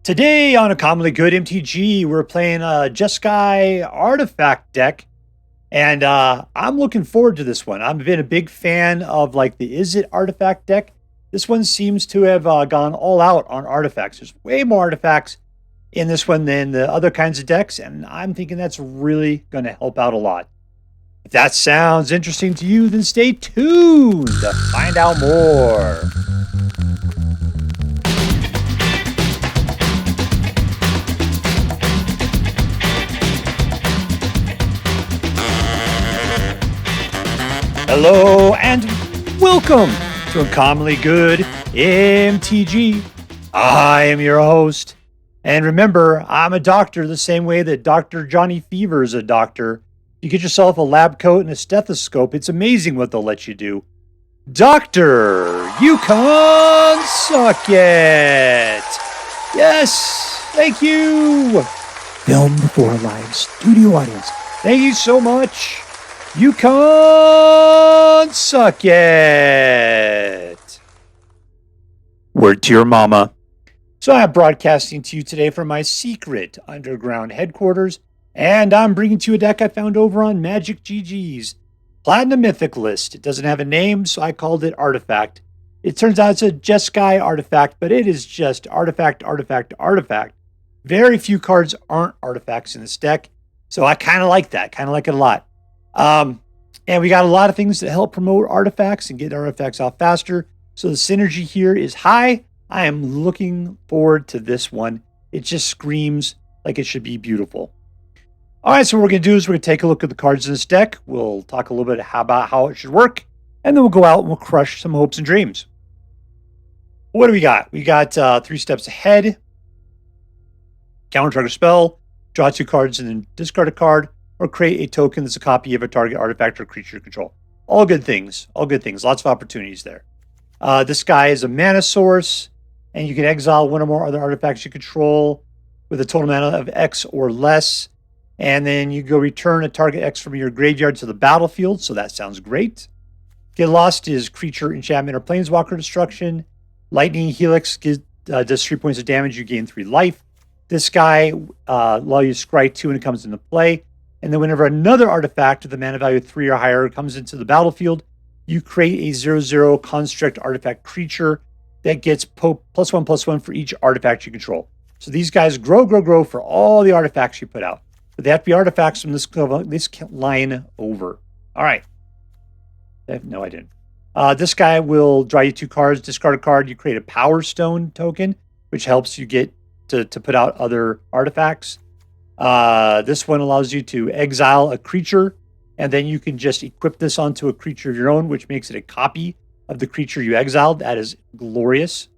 Today on a commonly good MTG, we're playing a Jeskai artifact deck, and I'm looking forward to this one. I've been a big fan of like the Is It artifact deck. This one seems to have gone all out on artifacts. There's way more artifacts in this one than the other kinds of decks, and I'm thinking that's really going to help out a lot. If that sounds interesting to you, then stay tuned to find out more. Hello and welcome to Uncommonly Good MTG. I am your host. And remember, I'm a doctor the same way that Dr. Johnny Fever is a doctor. You get yourself a lab coat and a stethoscope, it's amazing what they'll let you do. Dr. Yukon Suck It! Yes, thank you! Filmed before a live studio audience. Thank you so much. Yukon Suck It! Word to your mama. So I'm broadcasting to you today from my secret underground headquarters, and I'm bringing to you a deck I found over on Magic GG's Platinum Mythic list. It doesn't have a name, so I called it Artifact. It turns out it's a Jeskai artifact, but it is just artifact. Very few cards aren't artifacts in this deck, so I kind of like that. Kind of like it a lot. And we got a lot of things that help promote artifacts and get artifacts out faster. So the synergy here is high. I am looking forward to this one. It just screams like it should be beautiful. All right, so what we're going to do is we're going to take a look at the cards in this deck. We'll talk a little bit about how it should work. And then we'll go out and we'll crush some hopes and dreams. What do we got? We got 3 steps ahead. Counter target spell. Draw 2 cards and then discard a card. Or create a token that's a copy of a target artifact or creature you control. All good things. All good things. Lots of opportunities there. This guy is a mana source, and you can exile one or more other artifacts you control with a total mana of X or less. And then you go return a target X from your graveyard to the battlefield, so that sounds great. Get Lost is creature, enchantment, or planeswalker destruction. Lightning Helix does 3 points of damage. You gain 3 life. This guy allow you to scry 2 when it comes into play. And then whenever another artifact with a mana value of 3 or higher comes into the battlefield, you create a 0/0 construct artifact creature that gets +1/+1 for each artifact you control. So these guys grow for all the artifacts you put out. But they have to be artifacts from this line over. All right. No, I didn't. This guy will draw you 2 cards, discard a card. You create a Power Stone token, which helps you get to put out other artifacts. This one allows you to exile a creature, and then you can just equip this onto a creature of your own, which makes it a copy of the creature you exiled. That is glorious.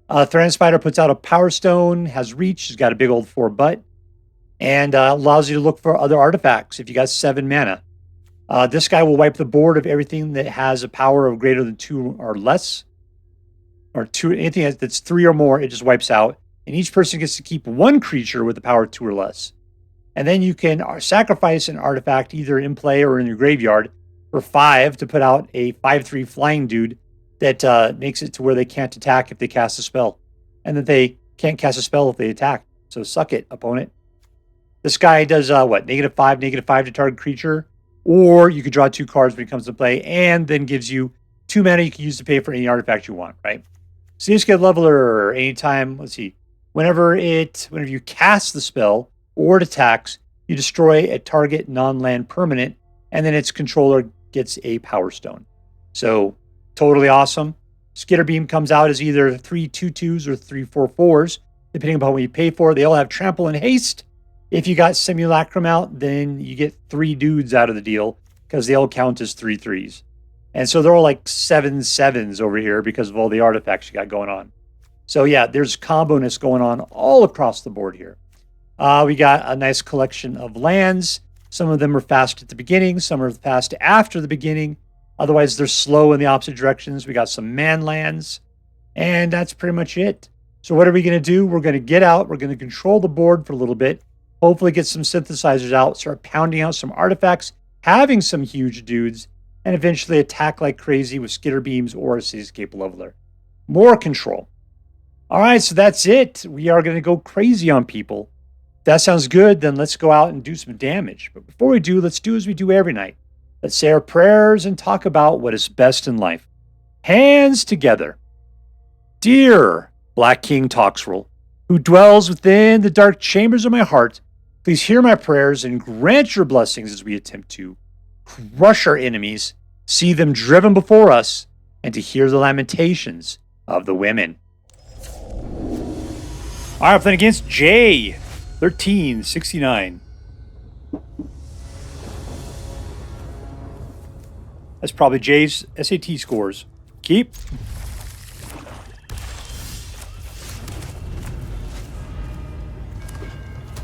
Thran Spider puts out a Power Stone, has reach, he's got a big old 4 butt, and allows you to look for other artifacts if you got 7 mana. This guy will wipe the board of everything that has a power of greater than 2 or less, or 2, anything that's 3 or more, it just wipes out. And each person gets to keep 1 creature with a power of 2 or less. And then you can sacrifice an artifact either in play or in your graveyard for 5 to put out a 5/3 flying dude that makes it to where they can't attack if they cast a spell. And that they can't cast a spell if they attack. So suck it, opponent. This guy does -5 to target creature. Or you could draw 2 cards when it comes to play and then gives you 2 mana you can use to pay for any artifact you want, right? Cityscape Leveler, anytime, let's see. Whenever you cast the spell or it attacks, you destroy a target non-land permanent, and then its controller gets a Power Stone. So, totally awesome. Skitterbeam comes out as either 3 2/2s or 3 4/4s, depending upon what you pay for. They all have trample and haste. If you got Simulacrum out, then you get 3 dudes out of the deal, because they all count as 3 3s. And so they're all like 7 7s over here because of all the artifacts you got going on. So yeah, there's combo-ness going on all across the board here. We got a nice collection of lands. Some of them are fast at the beginning. Some are fast after the beginning. Otherwise, they're slow in the opposite directions. We got some man lands. And that's pretty much it. So what are we going to do? We're going to get out. We're going to control the board for a little bit. Hopefully get some synthesizers out. Start pounding out some artifacts. Having some huge dudes. And eventually attack like crazy with Skitterbeams or a Cityscape Leveler. More control. All right, so that's it. We are going to go crazy on people. If that sounds good, then let's go out and do some damage. But before we do, let's do as we do every night. Let's say our prayers and talk about what is best in life. Hands together. Dear Black King Toxrill, who dwells within the dark chambers of my heart, please hear my prayers and grant your blessings as we attempt to crush our enemies, see them driven before us, and to hear the lamentations of the women. All right, I'm playing against Jay, 1369. That's probably Jay's SAT scores. Keep.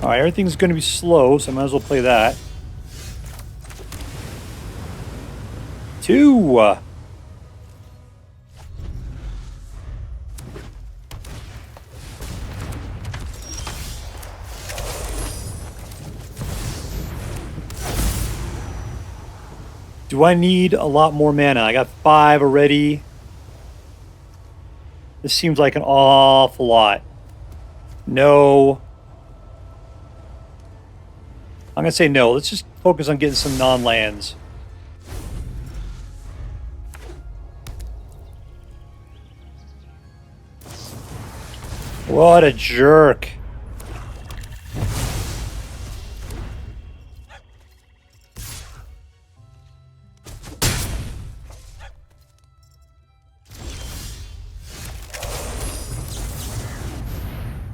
All right, everything's going to be slow, so I might as well play that. 2. Do I need a lot more mana? I got 5 already. This seems like an awful lot. No. I'm going to say no. Let's just focus on getting some non-lands. What a jerk.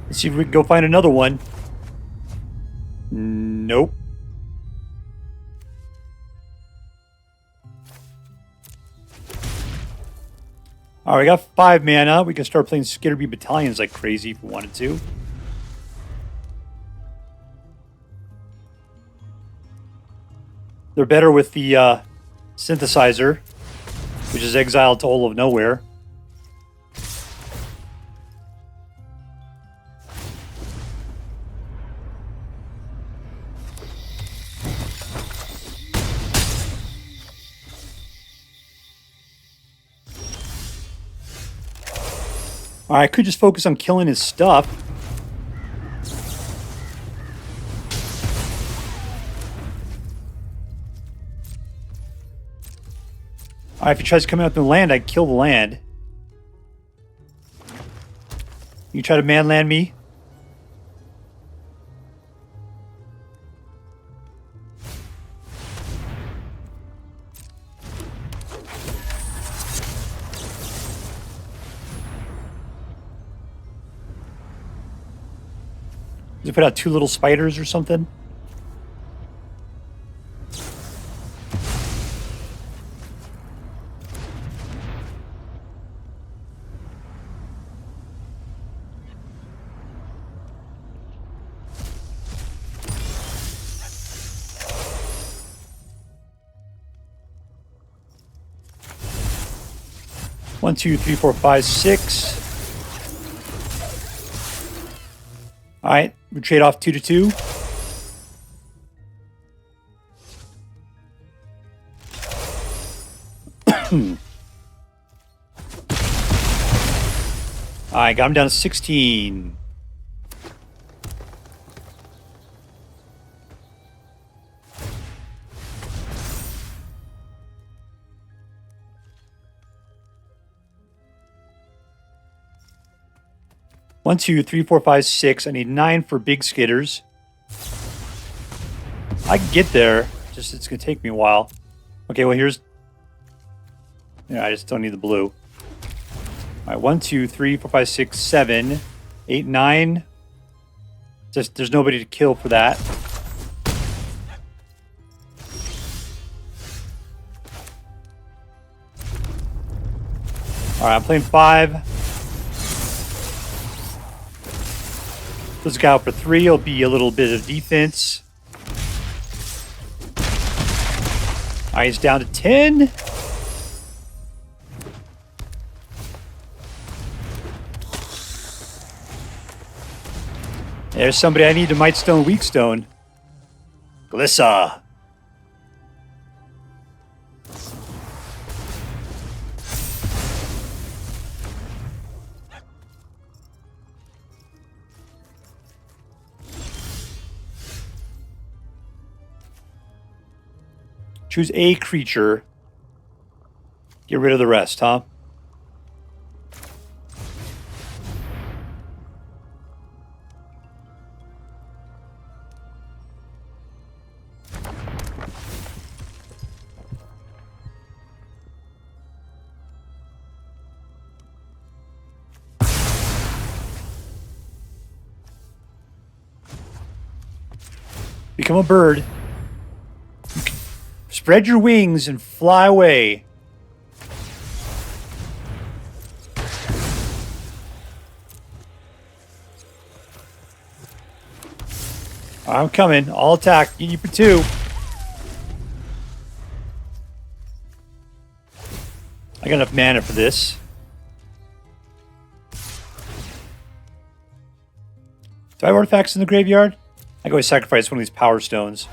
Let's see if we can go find another one. Nope. All right, we got 5 mana. We can start playing Skitterbeam Battalions like crazy if we wanted to. They're better with the Synthesizer, which is exiled to all of nowhere. All right, I could just focus on killing his stuff. All right, if he tries coming up the land, I'd kill the land. You try to man-land me? Does he put out 2 little spiders or something? One, two, three, four, five, 6. All right, we trade off 2 to 2. All right, got him down to 16. One, two, three, four, five, 6. I need 9 for big skitters. I can get there. Just it's gonna take me a while. Okay, well here's. Yeah, I just don't need the blue. All right, 1, 2, 3, 4, 5, 6, 7, 8, 9. Just there's nobody to kill for that. All right, I'm playing 5. Let's go out for 3. It'll be a little bit of defense. All right, he's down to 10. There's somebody I need to Mightstone and Weakstone. Glissa. Choose a creature. Get rid of the rest, huh? Become a bird. Spread your wings and fly away. I'm coming. I'll attack. Get you for 2. I got enough mana for this. Do I have artifacts in the graveyard? I go sacrifice one of these power stones.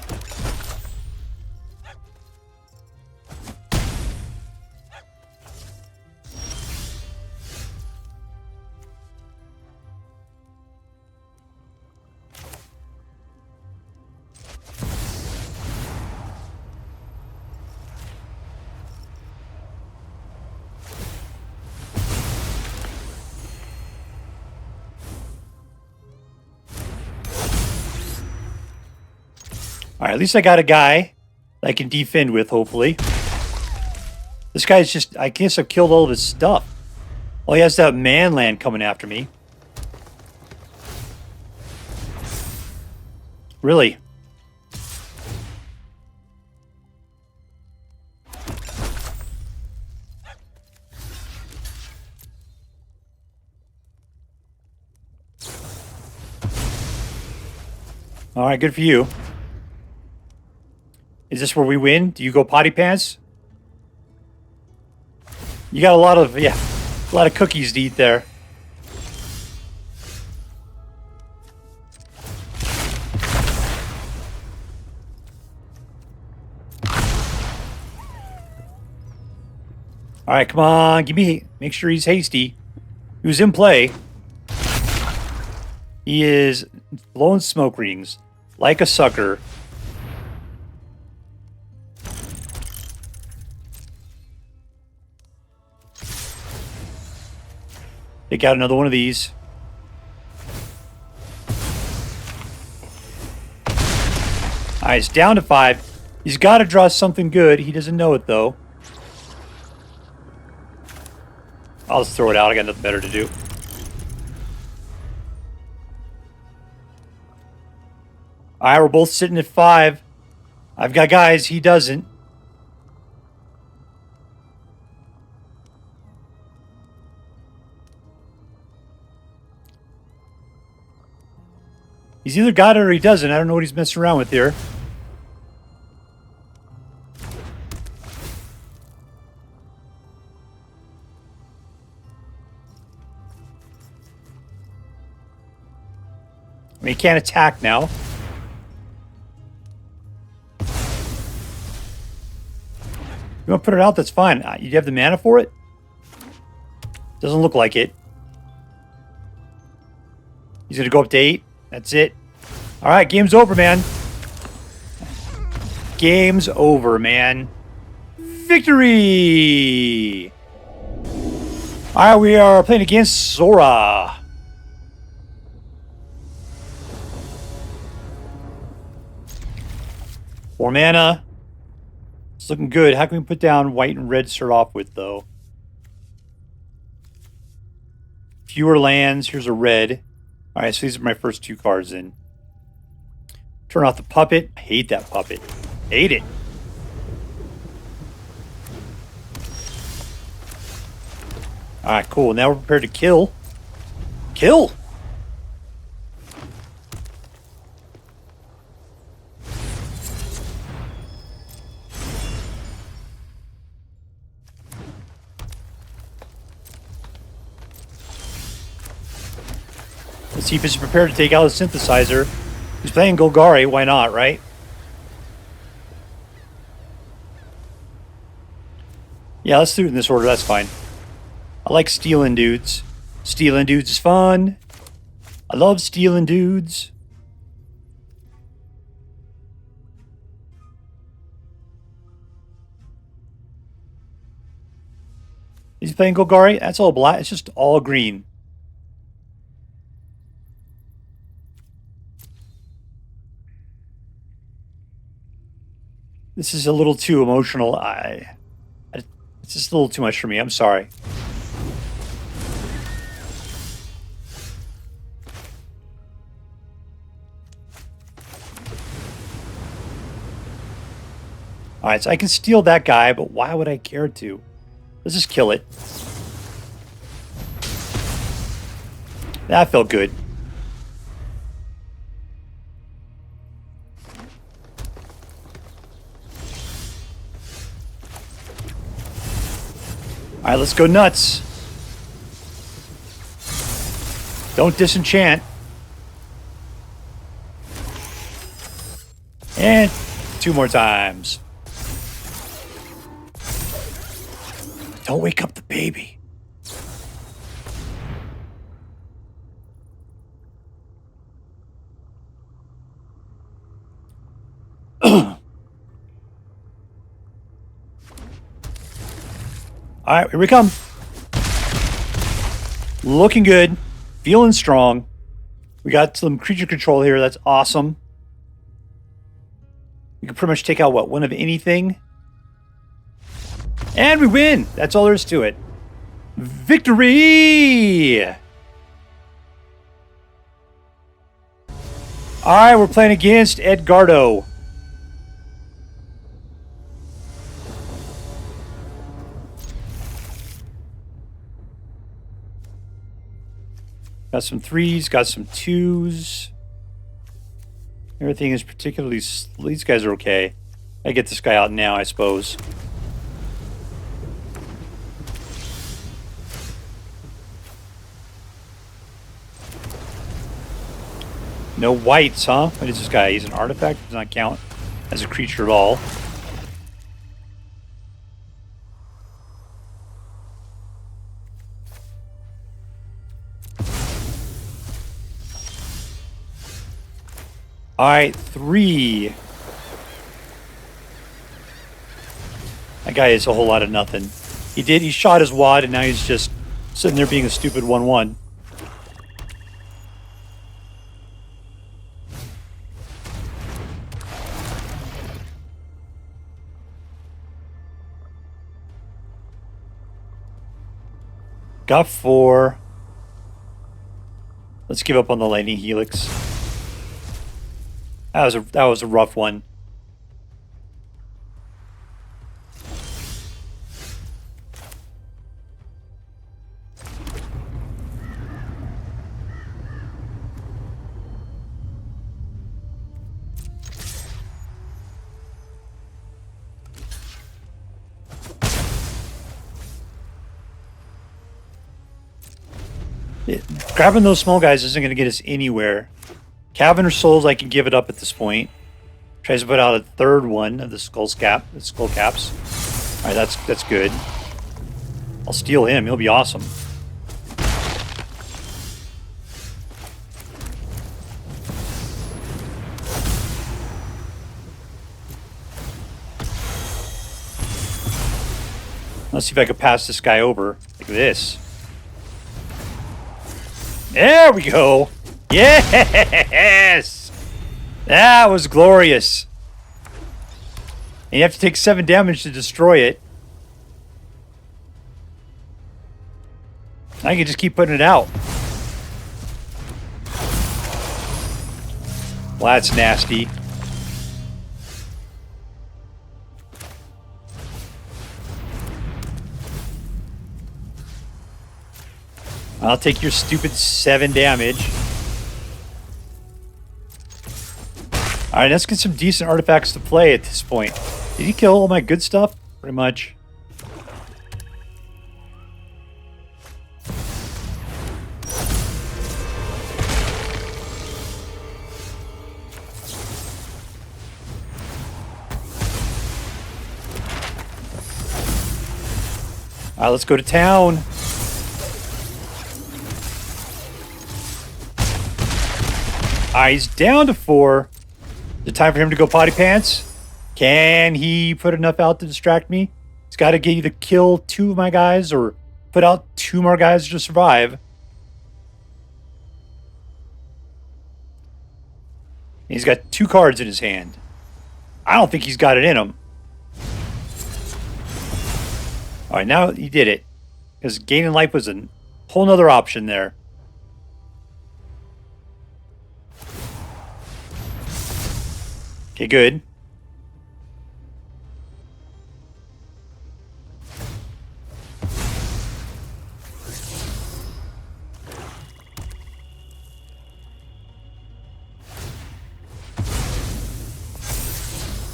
Alright, at least I got a guy that I can defend with, hopefully. This guy's just... I guess I've killed all of his stuff. Well, he has that manland coming after me. Really? Alright, good for you. Is this where we win? Do you go potty pants? You got a lot of cookies to eat there. All right, come on, make sure he's hasty. He was in play. He is blowing smoke rings like a sucker. Take out another one of these. Alright, it's down to 5. He's got to draw something good. He doesn't know it, though. I'll just throw it out. I got nothing better to do. Alright, we're both sitting at 5. I've got guys. He doesn't. He's either got it or he doesn't. I don't know what he's messing around with here. I mean, he can't attack now. You want to put it out? That's fine. You have the mana for it? Doesn't look like it. He's going to go up to 8. That's it. All right, game's over, man. Game's over, man. Victory! All right, we are playing against Sora. Four mana. It's looking good. How can we put down white and red to start off with, though? Fewer lands. Here's a red. All right, so these are my first 2 cards in. Turn off the puppet. I hate that puppet. Hate it. All right, cool. Now we're prepared to kill. Kill! Let's see if he's prepared to take out the synthesizer. He's playing Golgari. Why not, right? Yeah, let's do it in this order. That's fine. I like stealing dudes. Stealing dudes is fun. I love stealing dudes. He's playing Golgari. That's all black. It's just all green. This is a little too emotional. It's just a little too much for me. I'm sorry. Alright, so I can steal that guy, but why would I care to? Let's just kill it. That felt good. Alright, let's go nuts. Don't disenchant. And 2 more times. Don't wake up the baby. All right, here we come. Looking good. Feeling strong. We got some creature control here. That's awesome. We can pretty much take out, what, one of anything? And we win! That's all there is to it. Victory! Alright, we're playing against Edgardo. Got some 3s, got some 2s. Everything is particularly... These guys are okay. I get this guy out now, I suppose. No whites, huh? What is this guy? He's an artifact? Does not count as a creature at all. Alright, 3. That guy is a whole lot of nothing. He shot his wad, and now he's just sitting there being a stupid 1/1. Got 4. Let's give up on the Lightning Helix. That was a rough one. Grabbing those small guys isn't going to get us anywhere. Cavern of Souls, I can give it up at this point. Tries to put out a 3rd one of the skull caps. All right, that's good. I'll steal him. He'll be awesome. Let's see if I can pass this guy over like this. There we go. Yes! That was glorious. And you have to take 7 damage to destroy it. I can just keep putting it out. Well, that's nasty. I'll take your stupid 7 damage. Alright, let's get some decent artifacts to play at this point. Did he kill all my good stuff? Pretty much. Alright, let's go to town. He's down to 4. Is it time for him to go potty pants? Can he put enough out to distract me? He's got to get either kill 2 of my guys or put out 2 more guys to survive. He's got 2 cards in his hand. I don't think he's got it in him. All right, now he did it. Because gaining life was a whole nother option there. Okay, good.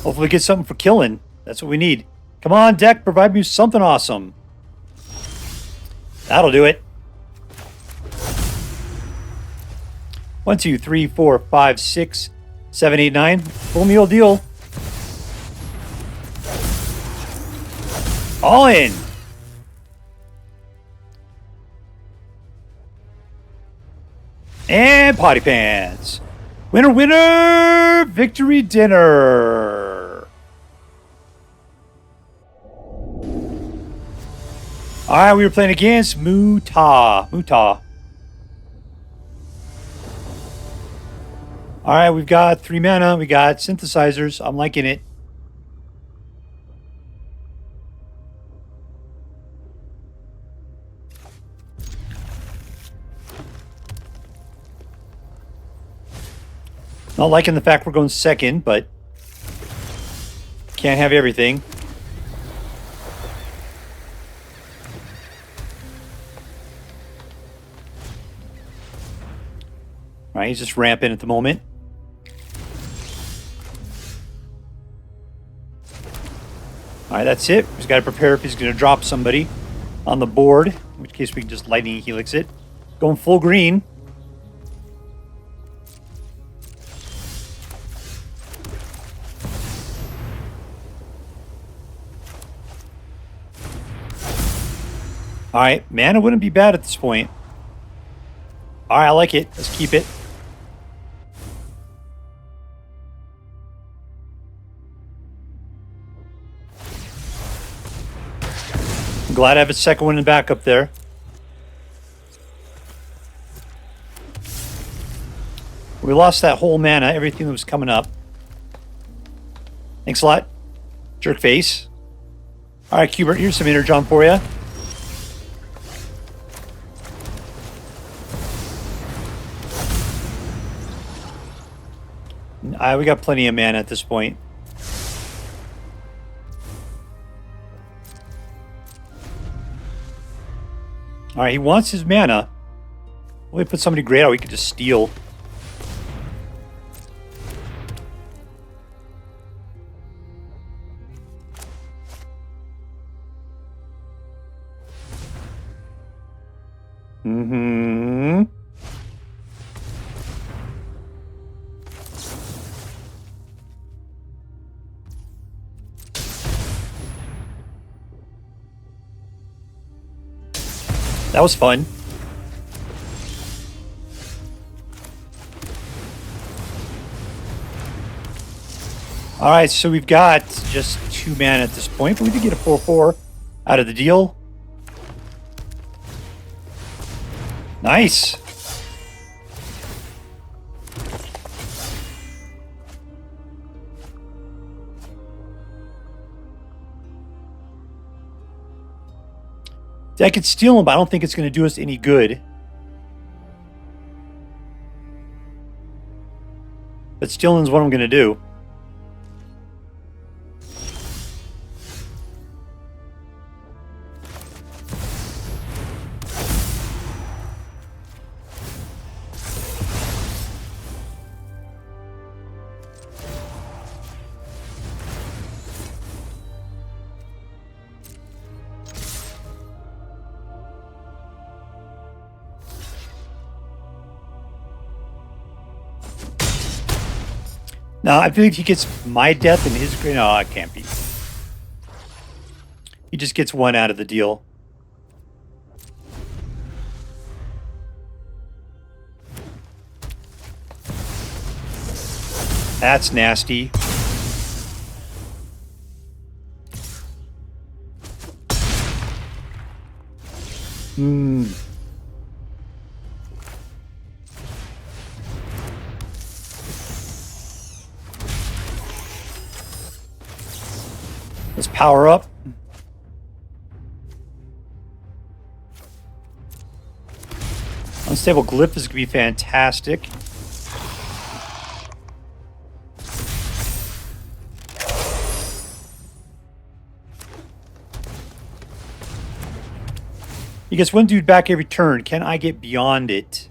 Hopefully get something for killing. That's what we need. Come on, deck, provide me something awesome. That'll do it. 1, 2, 3, 4, 5, 6, 7, 8, 9. Full meal deal. All in. And potty pants. Winner, winner! Victory dinner. All right, we were playing against Muta. All right, we've got 3 mana. We got synthesizers. I'm liking it. Not liking the fact we're going second, but can't have everything. All right, he's just ramping at the moment. All right, that's it. He's got to prepare if he's going to drop somebody on the board, in which case we can just Lightning Helix it. Going full green. All right, mana wouldn't be bad at this point. All right, I like it. Let's keep it. I'm glad I have a second one in backup there. We lost that whole mana, everything that was coming up. Thanks a lot, jerk face. All right, Cubert, here's some Energon for you. We got plenty of mana at this point. All right, he wants his mana. Well, we put somebody great out, we could just steal. That was fun. All right, so we've got just 2 mana at this point, but we did get a 4/4 out of the deal. Nice. I could steal him, but I don't think it's going to do us any good. But stealing is what I'm going to do. Now, I feel like he gets my death and his green. No, it can't be. He just gets 1 out of the deal. That's nasty. Hmm. Let's power up. Unstable Glyph is going to be fantastic. He gets one dude back every turn. Can I get beyond it?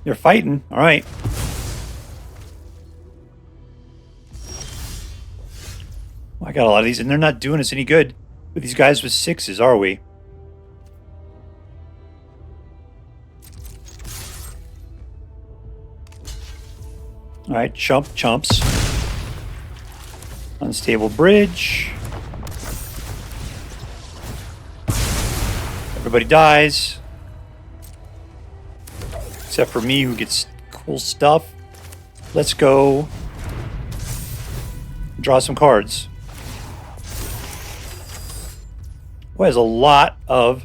They're fighting. All right. Well, I got a lot of these, and they're not doing us any good with these guys with 6s, are we? All right, chumps. Unstable bridge. Everybody dies. Except for me, who gets cool stuff. Let's go draw some cards. Boy, there's a lot of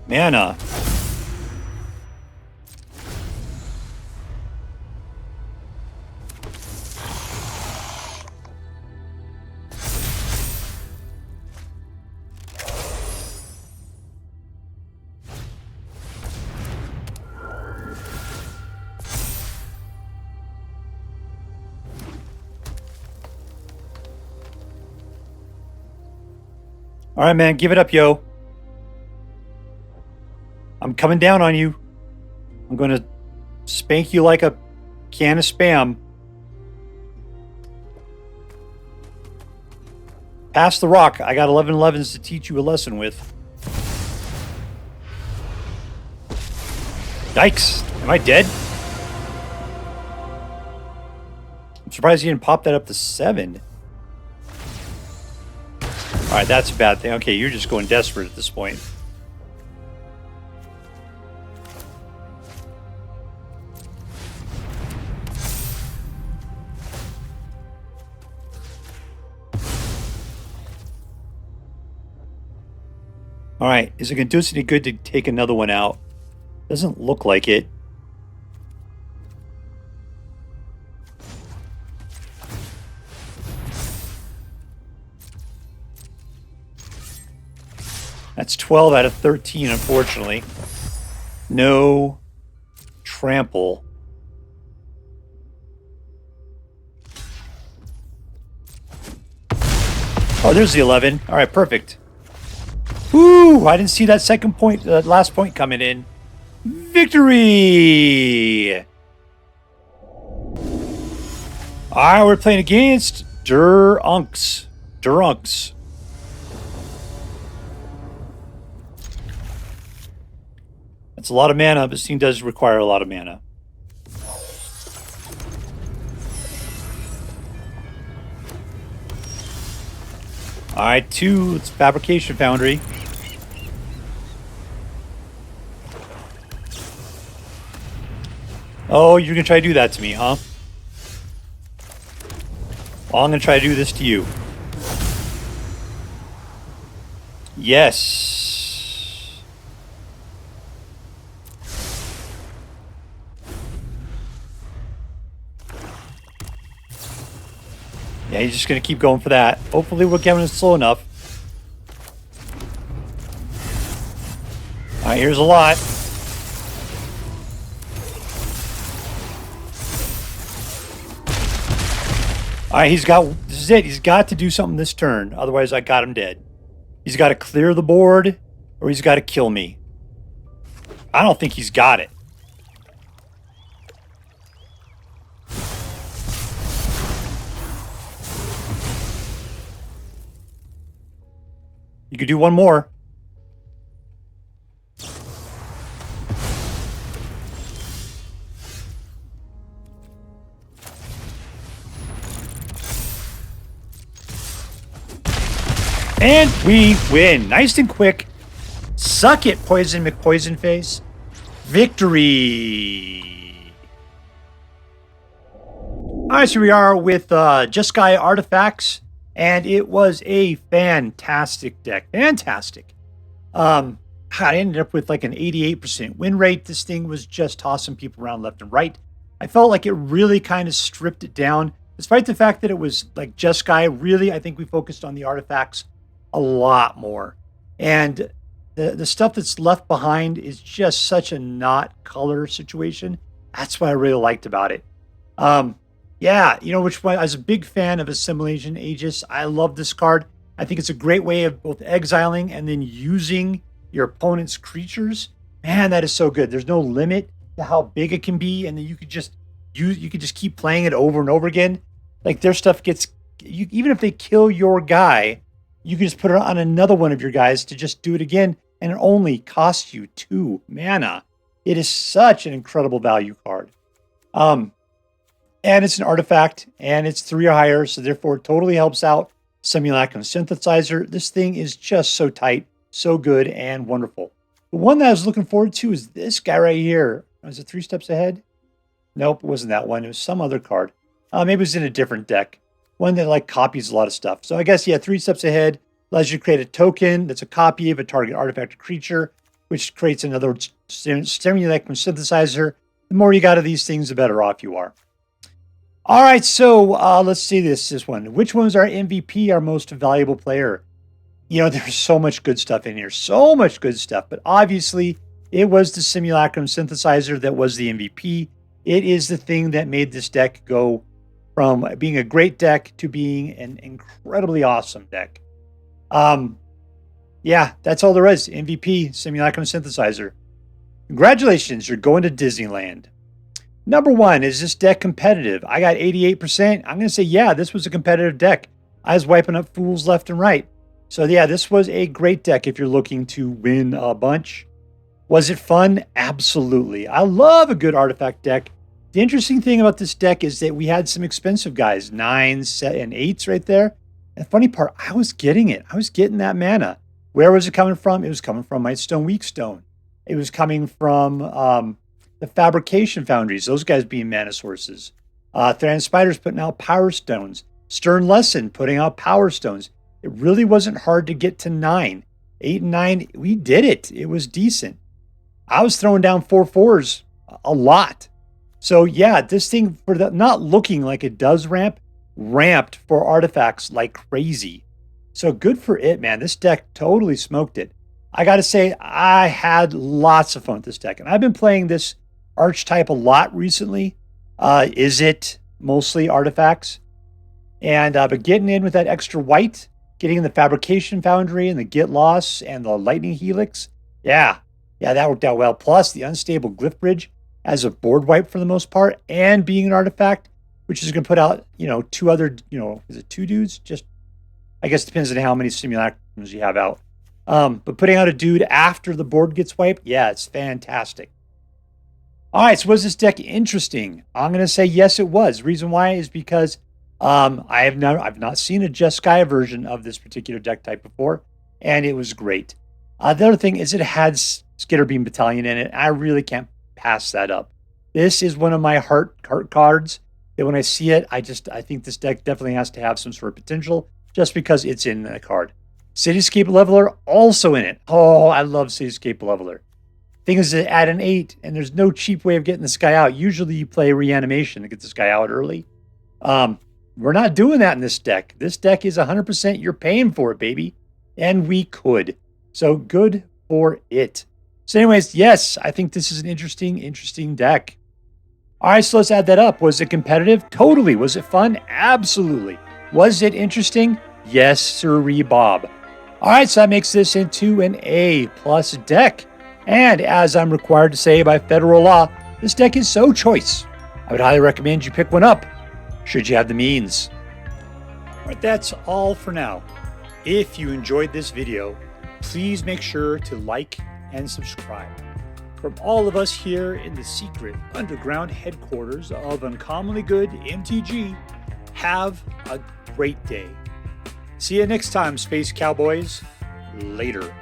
mana. All right, man, give it up, yo. I'm coming down on you. I'm going to spank you like a can of Spam. Pass the rock. I got 11/11s to teach you a lesson with. Yikes. Am I dead? I'm surprised he didn't pop that up to 7. Alright, that's a bad thing. Okay, you're just going desperate at this point. Alright, is it going to do us any good to take another one out? Doesn't look like it. That's 12 out of 13, unfortunately. No trample. Oh, there's the 11. All right, perfect. Woo! I didn't see that second point, last point coming in. Victory! All right, we're playing against Durunks. That's a lot of mana. This team does require a lot of mana. All right, 2. It's Fabrication Foundry. Oh, you're going to try to do that to me, huh? Well, I'm going to try to do this to you. Yes. Yeah, he's just going to keep going for that. Hopefully we're getting it slow enough. All right, here's a lot. All right, this is it. He's got to do something this turn. Otherwise, I got him dead. He's got to clear the board, or he's got to kill me. I don't think he's got it. You could do one more. And we win. Nice and quick. Suck it, Poison McPoisonface. Victory. All right, so we are with Jeskai Artifacts, and it was a fantastic deck. Fantastic. I ended up with like an 88% win rate. This thing was just tossing people around left and right. I felt like it really kind of stripped it down. Despite the fact that it was like Jeskai, really, I think we focused on the artifacts a lot more. And the stuff that's left behind is just such a not color situation. That's what I really liked about it. Yeah, you know, which one? I was a big fan of Assimilation Aegis. I love this card. I think it's a great way of both exiling and then using your opponent's creatures. Man, that is so good. There's no limit to how big it can be, and then you could just keep playing it over and over again. Like their stuff gets, even if they kill your guy, you can just put it on another one of your guys to just do it again, and it only costs you 2 mana. It is such an incredible value card. And it's an artifact, and it's 3 or higher, so therefore it totally helps out Simulacrum Synthesizer. This thing is just so tight, so good, and wonderful. The one that I was looking forward to is this guy right here. Was it 3 steps ahead? Nope, it wasn't that one. It was some other card. Maybe it was in a different deck. One that like copies a lot of stuff. So I guess, yeah, 3 steps ahead allows you to create a token that's a copy of a target artifact or creature, which creates another Simulacrum Synthesizer. The more you got of these things, the better off you are. All right, so let's see this one. Which one was our MVP, our most valuable player? You know, there's so much good stuff in here. So much good stuff. But obviously, it was the Simulacrum Synthesizer that was the MVP. It is the thing that made this deck go from being a great deck to being an incredibly awesome deck. Yeah, that's all there is. MVP, Simulacrum Synthesizer. Congratulations, you're going to Disneyland. Number 1, is this deck competitive? I got 88%. I'm going to say, yeah, this was a competitive deck. I was wiping up fools left and right. So yeah, this was a great deck if you're looking to win a bunch. Was it fun? Absolutely. I love a good artifact deck. The interesting thing about this deck is that we had some expensive guys, 9s and 8s right there. And the funny part, I was getting it. I was getting that mana. Where was it coming from? It was coming from Mightstone, Weakstone. It was coming from the Fabrication Foundries, those guys being mana sources. Thran Spider's putting out Power Stones. Stern Lesson putting out Power Stones. It really wasn't hard to get to 9. 8 and 9, we did it. It was decent. I was throwing down 4/4s a lot. So yeah, this thing, for the, not looking like it does ramp, ramped for artifacts like crazy. So good for it, man. This deck totally smoked it. I got to say, I had lots of fun with this deck. And I've been playing this archetype a lot recently. Is it mostly artifacts? And but getting in with that extra white, getting in the Fabrication Foundry and the Get Loss and the Lightning Helix. Yeah, that worked out well. Plus the Unstable Glyphbridge as a board wipe for the most part, and being an artifact, which is going to put out, 2 other, is it 2 dudes? Just, I guess it depends on how many simulacrums you have out. But putting out a dude after the board gets wiped, yeah, it's fantastic. All right, so was this deck interesting? I'm going to say yes, it was. Reason why is because I've not seen a Jeskai version of this particular deck type before, and it was great. The other thing is it had Skitterbeam Battalion in it. I really can't pass that up. This is one of my heart cards that when I see it, I think this deck definitely has to have some sort of potential just because it's in the card. Cityscape Leveler also in it. Oh, I love Cityscape Leveler. Thing is to add an 8, and there's no cheap way of getting this guy out. Usually you play Reanimation to get this guy out early. We're not doing that in this deck. This deck is 100% you're paying for it, baby. And we could. So good for it. So anyways, yes, I think this is an interesting deck. All right, so let's add that up. Was it competitive? Totally. Was it fun? Absolutely. Was it interesting? Yes, sirree, Bob. All right, so that makes this into an A+ deck. And as I'm required to say by federal law, this deck is so choice. I would highly recommend you pick one up, should you have the means. All right, that's all for now. If you enjoyed this video, please make sure to like and subscribe. From all of us here in the secret underground headquarters of Uncommonly Good MTG, have a great day. See you next time, Space Cowboys. Later.